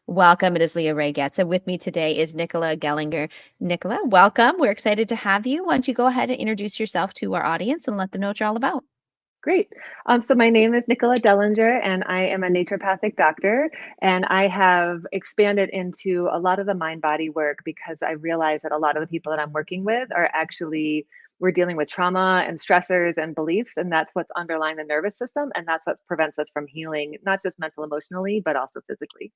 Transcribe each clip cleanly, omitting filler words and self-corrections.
Welcome. It is Leah Ray Getz. And with me today is Nicola Gellinger. Nicola, welcome. We're excited to have you. Why don't you go ahead and introduce yourself to our audience and let them know what you're all about? Great. So my name is Nicola Dellinger, and I am a naturopathic doctor. And I have expanded into a lot of the mind-body work because I realize that a lot of the people that I'm working with are actually we're dealing with trauma and stressors and beliefs, and that's what's underlying the nervous system, and that's what prevents us from healing, not just mental, emotionally, but also physically.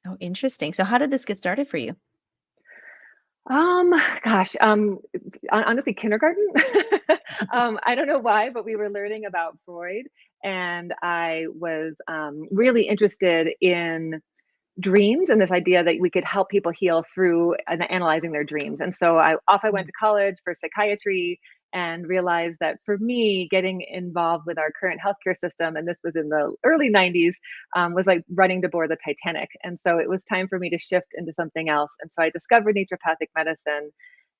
Oh, interesting. So, how did this get started for you? Um, gosh, honestly, kindergarten. I don't know why, but we were learning about Freud, and I was really interested in dreams and this idea that we could help people heal through analyzing their dreams. And so I went Mm. to college for psychiatry and realized that for me, getting involved with our current healthcare system, and this was in the early 90s, was like running to board the Titanic. And so it was time for me to shift into something else. And so I discovered naturopathic medicine.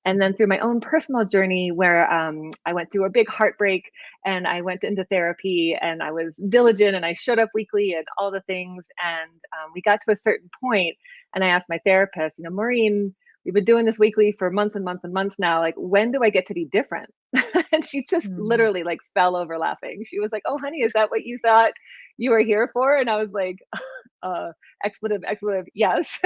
And then through my own personal journey, where I went through a big heartbreak and I went into therapy and I was diligent and I showed up weekly and all the things. And we got to a certain point, and I asked my therapist, Maureen, we've been doing this weekly for months and months and months now. Like, when do I get to be different? And she just Mm. literally like fell over laughing. She was like, "Oh, honey, is that what you thought you were here for?" And I was like, expletive, expletive, yes.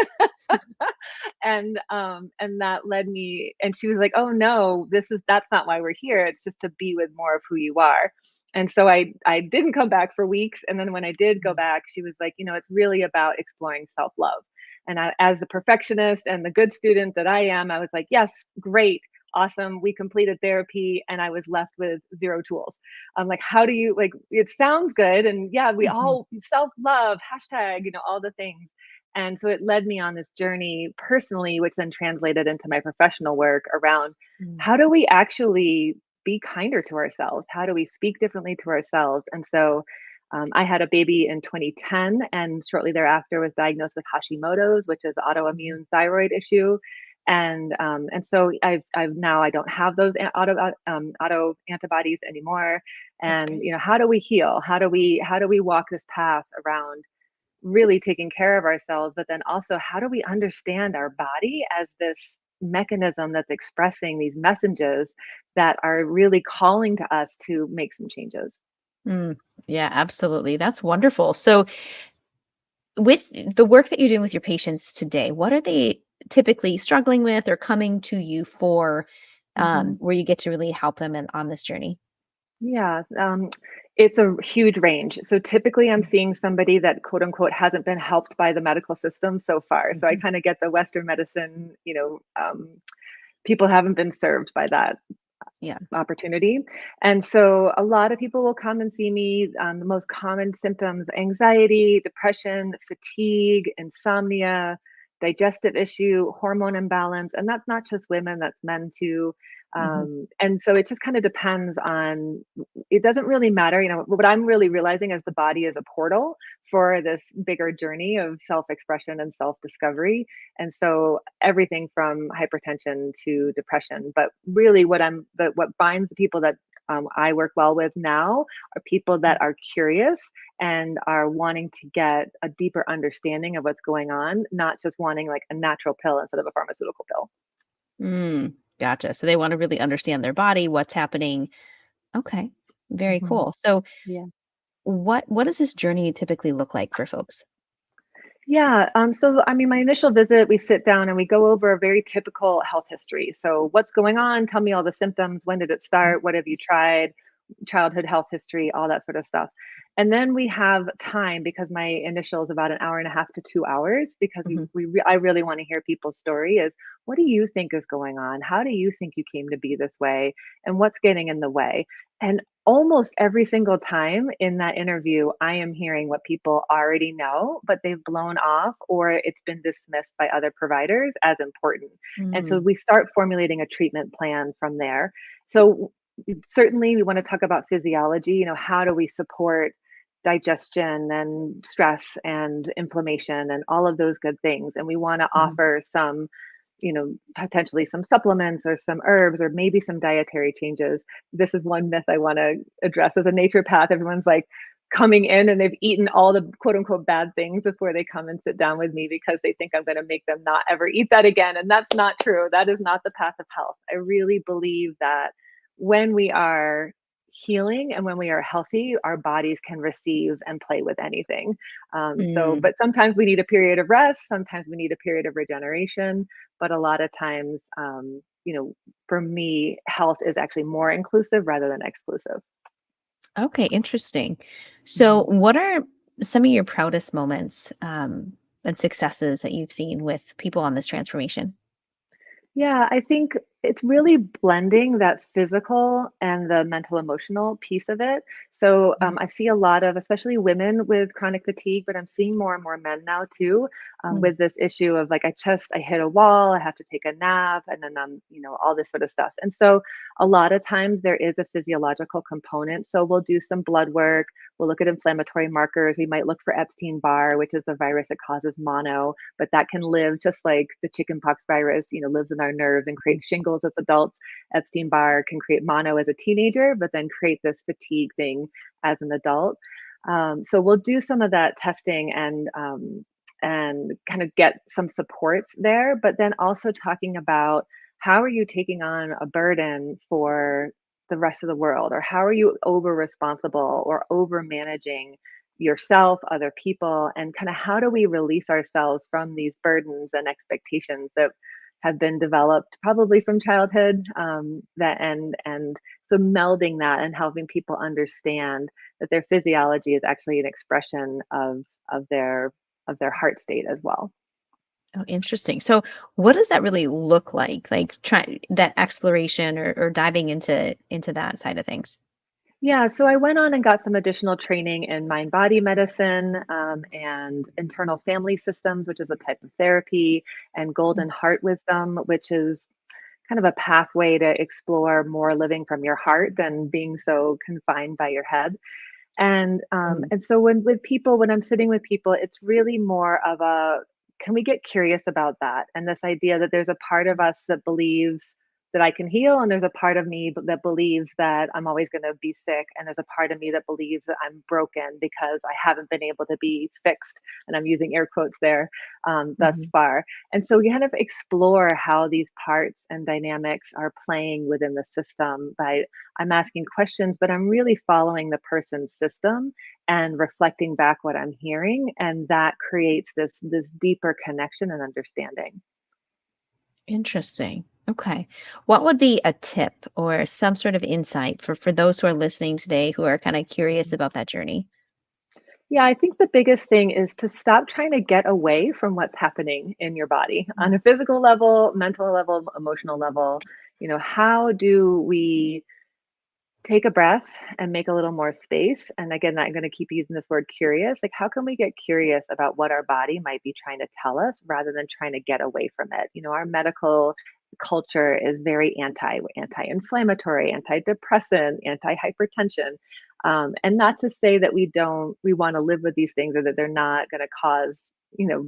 And that led me, and she was like, "Oh no, that's not why we're here. It's just to be with more of who you are." And so I didn't come back for weeks, and then when I did go Mm. back, she was like, "It's really about exploring self-love." And as the perfectionist and the good student that I am, I was like, "Yes, great, awesome." We completed therapy, and I was left with zero tools. I'm like, "How do you like? It sounds good, and yeah, we Mhm. all self-love hashtag, all the things." And so it led me on this journey personally, which then translated into my professional work around Mm. how do we actually be kinder to ourselves? How do we speak differently to ourselves? And so I had a baby in 2010, and shortly thereafter was diagnosed with Hashimoto's, which is Mhm. autoimmune thyroid issue. And so I've now I don't have those auto antibodies anymore. That's And great. how do we heal? How do we walk this path around really taking care of ourselves, but then also how do we understand our body as this mechanism that's expressing these messages that are really calling to us to make some changes. Mm. Yeah, absolutely. That's wonderful. So, with the work that you're doing with your patients today, what are they typically struggling with or coming to you for, Mhm. where you get to really help them on this journey? Yeah, it's a huge range. So typically, I'm Mm. seeing somebody that quote unquote hasn't been helped by the medical system so far. So I Mhm. kind of get the Western medicine, people haven't been served by that Yeah. opportunity. And so a lot of people will come and see me. The most common symptoms: anxiety, depression, fatigue, insomnia, digestive issue, hormone imbalance. And that's not just women, that's men too. Mhm. And so it just kind of depends on, it doesn't really matter. What I'm really realizing is the body is a portal for this bigger journey of self expression and self discovery. And so everything from hypertension to depression. But really, what binds the people that I work well with now are people that are curious and are wanting to get a deeper understanding of what's going on, not just wanting like a natural pill instead of a pharmaceutical pill. Mm, gotcha. So they want to really understand their body, what's happening. Okay. Very Mhm. cool. So Yeah. what does this journey typically look like for folks? Yeah. So, I mean, my initial visit, we sit down and we go over a very typical health history. So, what's going on? Tell me all the symptoms. When did it Mhm. start? What have you tried? Childhood health history, all that sort of stuff. And then we have time, because my initial is about an hour and a half to 2 hours, because Mhm. I really want to hear people's story. Is what do you think is going on? How do you think you came to be this way? And what's getting in the way? And almost every single time in that interview, I am hearing what people already know, but they've blown off or it's been dismissed by other providers as important. And so Mm. we start formulating a treatment plan from there. So certainly we want to talk about physiology. How do we support digestion and stress and inflammation and all of those good things? And we want to Mhm. offer some, potentially some supplements or some herbs or maybe some dietary changes. This is one myth I want to address as a naturopath. Everyone's like, coming in and they've eaten all the quote unquote bad things before they come and sit down with me because they think I'm going to make them not ever eat that again. And that's not true. That is not the path of health. I really believe that when we are healing and when we are healthy, our bodies can receive and play with anything. Mm. But sometimes we need a period of rest, sometimes we need a period of regeneration, but a lot of times, for me, health is actually more inclusive rather than exclusive. Okay, interesting. So, Mhm. what are some of your proudest moments and successes that you've seen with people on this transformation? Yeah, I think it's really blending that physical and the mental emotional piece of it. So Mhm. I see a lot of, especially women with chronic fatigue, but I'm seeing more and more men now too, Mm. with this issue of like, I hit a wall, I have to take a nap, and then all this sort of stuff. And so a lot of times there is a physiological component. So we'll do some blood work, we'll look at inflammatory markers, we might look for Epstein-Barr, which is a virus that causes mono, but that can live just like the chickenpox virus, lives in our nerves and creates shingles as adults. Epstein-Barr can create mono as a teenager, but then create this fatigue thing as an adult. So we'll do some of that testing and kind of get some supports there, but then also talking about how are you taking on a burden for the rest of the world, or how are you over responsible or over managing yourself, other people, and kind of how do we release ourselves from these burdens and expectations that have been developed probably from childhood, that and so melding that and helping people understand that their physiology is actually an expression of their heart state as well. Oh, interesting. So, what does that really look like? Like try that exploration or diving into that side of things. Yeah, so I went on and got some additional training in mind body medicine, and internal family systems, which is a type of therapy, and golden heart wisdom, which is kind of a pathway to explore more living from your heart than being so confined by your head. Mm. And so when I'm sitting with people, it's really more of a, can we get curious about that? And this idea that there's a part of us that believes that I can heal, and there's a part of me that believes that I'm always going to be sick, and there's a part of me that believes that I'm broken because I haven't been able to be fixed, and I'm using air quotes there, thus Mhm. far. And so we kind of explore how these parts and dynamics are playing within the system by, I'm asking questions, but I'm really following the person's system and reflecting back what I'm hearing, and that creates this deeper connection and understanding. Interesting. Okay. What would be a tip or some sort of insight for those who are listening today who are kind of curious about that journey? Yeah, I think the biggest thing is to stop trying to get away from what's happening in your body on a physical level, mental level, emotional level. How do we take a breath and make a little more space? And again, I'm going to keep using this word curious. Like, how can we get curious about what our body might be trying to tell us rather than trying to get away from it? Our medical culture is very anti-inflammatory, antidepressant, anti-hypertension. And not to say that we want to live with these things or that they're not going to cause,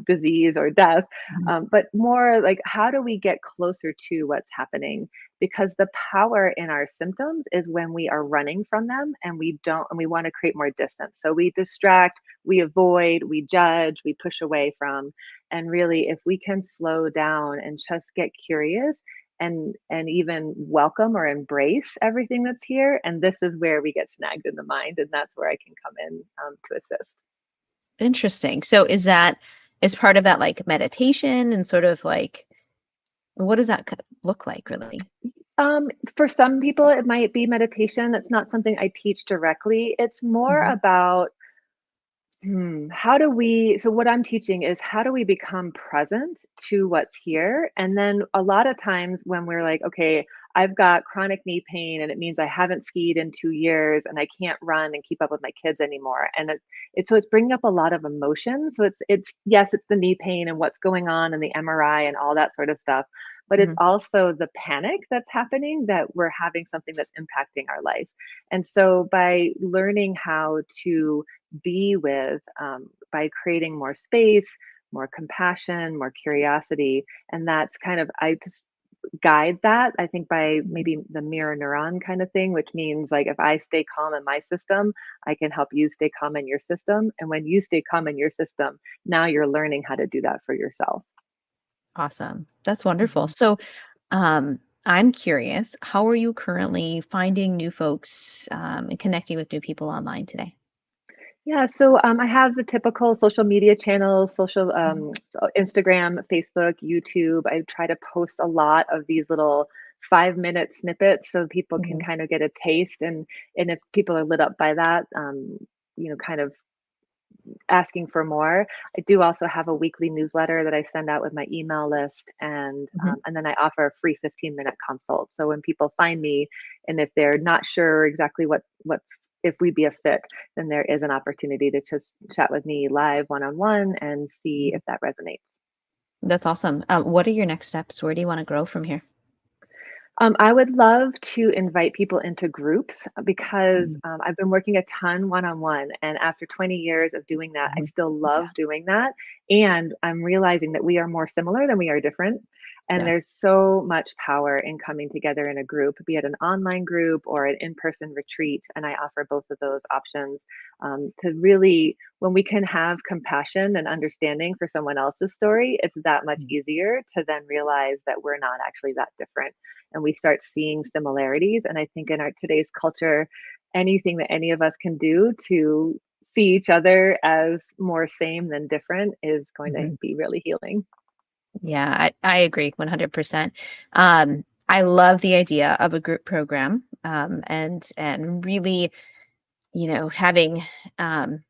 disease or death, Mhm. but more like, how do we get closer to what's happening? Because the power in our symptoms is when we are running from them and we want to create more distance. So we distract, we avoid, we judge, we push away from. And really, if we can slow down and just get curious and even welcome or embrace everything that's here, and this is where we get snagged in the mind, and that's where I can come in, to assist. Interesting. So is part of that like meditation and sort of like what does that look like really? Um, for some people, it might be meditation. That's not something I teach directly. It's more Mhm. about, how do we, so what I'm teaching is how do we become present to what's here? And then a lot of times when we're like, okay, I've got chronic knee pain and it means I haven't skied in 2 years and I can't run and keep up with my kids anymore. And it's bringing up a lot of emotions. So yes, it's the knee pain and what's going on and the MRI and all that sort of stuff. But it's Mhm. also the panic that's happening that we're having something that's impacting our life. And so by learning how to be with, by creating more space, more compassion, more curiosity. And that's kind of, I just guide that, I think, by maybe the mirror neuron kind of thing, which means like if I stay calm in my system, I can help you stay calm in your system. And when you stay calm in your system, now you're learning how to do that for yourself. Awesome. That's wonderful. Mhm. So, I'm curious, how are you currently finding new folks and connecting with new people online today? Yeah, so I have the typical social media channels, Mhm. Instagram, Facebook, YouTube. I try to post a lot of these little 5-minute snippets so people can Mhm. kind of get a taste, and if people are lit up by that, kind of asking for more. I do also have a weekly newsletter that I send out with my email list, Mhm. and then I offer a free 15-minute consult. So when people find me, and if they're not sure exactly what's if we'd be a fit, then there is an opportunity to just chat with me live one on one and see Mhm. if that resonates. That's awesome. What are your next steps? Where do you want to grow from here? I would love to invite people into groups because Mhm. I've been working a ton one on one. And after 20 years of doing that, I Mhm. still Yeah. love doing that. And I'm realizing that we are more similar than we are different. And Yeah. there's so much power in coming together in a group, be it an online group or an in person retreat. And I offer both of those options to really, when we can have compassion and understanding for someone else's story, it's that much Mhm. easier to then realize that we're not actually that different and we start seeing similarities. And I think in our today's culture, anything that any of us can do to see each other as more same than different is going to Mhm. be really healing. Yeah, I agree 100%. I love the idea of a group program, and really, having, um,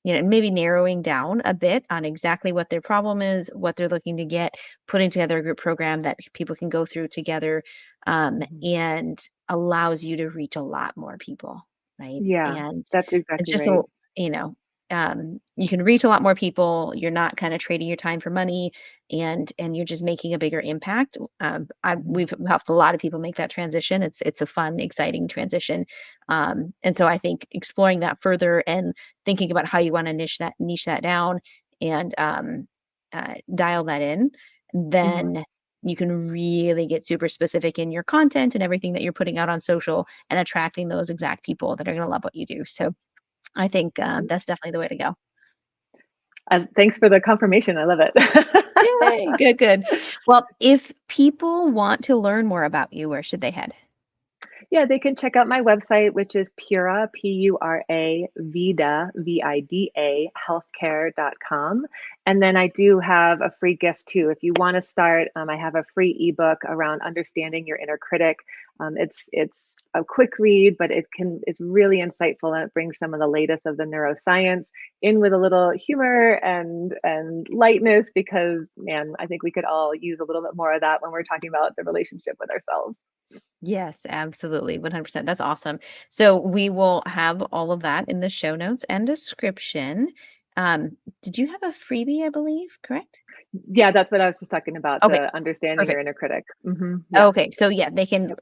maybe narrowing down a bit on exactly what their problem is, what they're looking to get, putting together a group program that people can go through together, Mhm. and allows you to reach a lot more people, right? Yeah, And that's it's exactly just right. you know, you can reach a lot more people. You're not kind of trading your time for money, and you're just making a bigger impact. Mhm. We've helped a lot of people make that transition. It's a fun, exciting transition, and so I think exploring that further and thinking about how you want to niche that down and dial that in, Mhm. then you can really get super specific in your content and everything that you're putting out on social and attracting those exact people that are going to love what you do. So I think, that's definitely the way to go. Thanks for the confirmation. I love it. Yay, good, good. Well, if people want to learn more about you, where should they head? Yeah, they can check out my website, which is Pura, Pura Vida, Vida, healthcare.com. And then I do have a free gift too. If you want to start, I have a free ebook around understanding your inner critic. It's a quick read, but it's really insightful and it brings some of the latest of the neuroscience in with a little humor and lightness because man, I think we could all use a little bit more of that when we're talking about the relationship with ourselves. Yes, absolutely. 100%. That's awesome. So we will have all of that in the show notes and description. Did you have a freebie, I believe, correct? Yeah, that's what I was just talking about, Okay, the understanding your perfect. inner critic. Yeah. Okay, so yeah, they can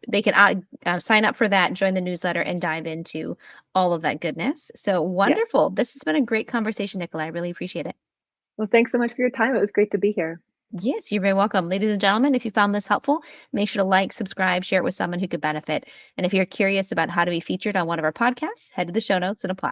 Yep. sign up for that, join the newsletter, and dive into all of that goodness. So Yes. wonderful. This has been a great conversation, Nicola. I really appreciate it. Well, thanks so much for your time. It was great to be here. Yes, you're very welcome. Ladies and gentlemen, if you found this helpful, make sure to like, subscribe, share it with someone who could benefit. And if you're curious about how to be featured on one of our podcasts, head to the show notes and apply.